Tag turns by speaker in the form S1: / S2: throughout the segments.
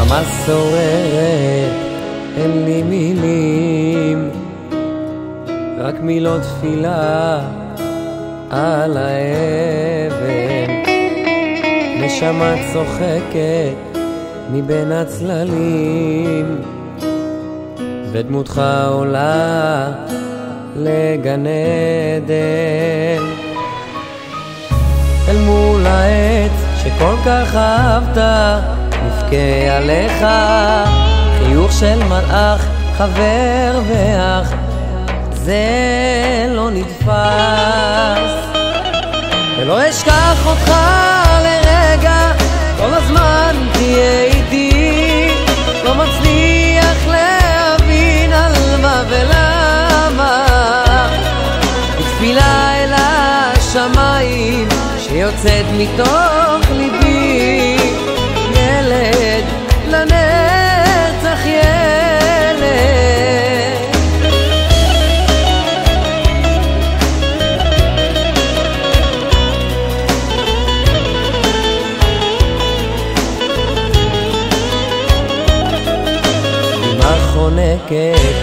S1: דממה שוררת, אין לי מילים, רק מילות תפילה על האבן. נשמה צוחקת מבין הצללים, ודמותך עולה לגן עדן. אל מול העץ שכל כך אהבת, נבכה עליך חיוך של מלאך, חבר ואח, זה לא נתפס. ולא אשכח אותך לרגע, כל הזמן תהיה איתי. לא מצליח להבין על מה ולמה, בתפילה אל השמיים שיוצאת מתוך ליבי. ילד לנצח ילד. אמא חונקת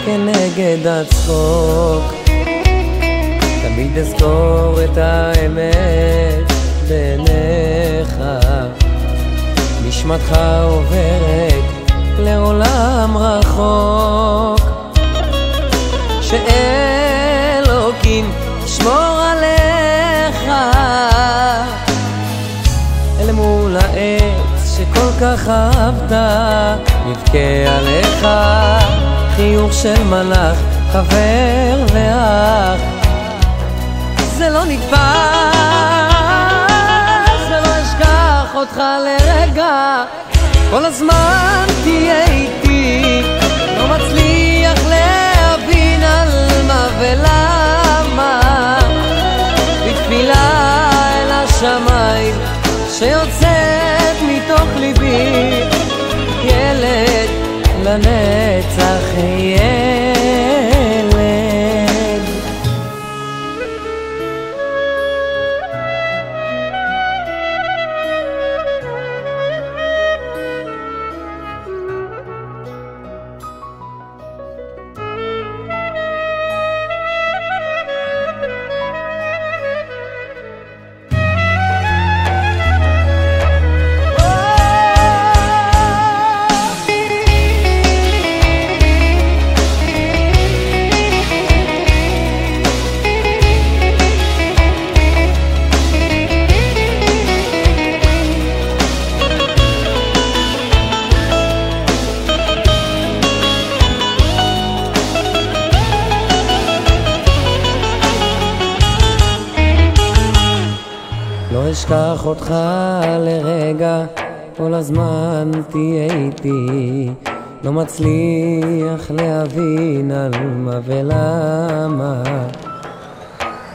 S1: כנגד הצחוק, תמיד אזכור את האמת בעיניך. נשמתך עוברת לעולם רחוק, שאלוקים ישמור עליך. אל מול העץ שכל כך אהבת, נבכה עליך חיוך של מלאך, חבר ואח, זה לא נתפס. ולא אשכח אותך לרגע, כל הזמן תהיה איתי. לא מצליח להבין על מה ולמה, בתפילה אל השמיים שיוצאת מתוך ליבי. ילד לנצח ילד. לא אשכח אותך לרגע, כל הזמן תהיה איתי. לא מצליח להבין על מה ולמה,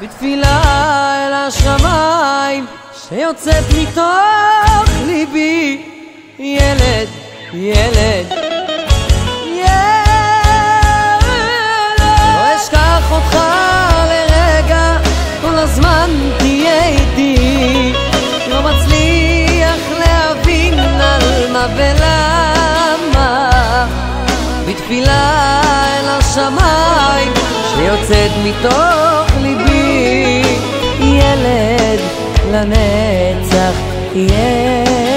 S1: בתפילה אל השמיים שיוצאת מתוך ליבי. ילד, ילד, ילד. לא אשכח אותך לרגע, כל הזמן תהיה איתי. לא מצליח להבין על מה ולמה, בתפילה אל השמיים שיוצאת מתוך ליבי. ילד לנצח ילד.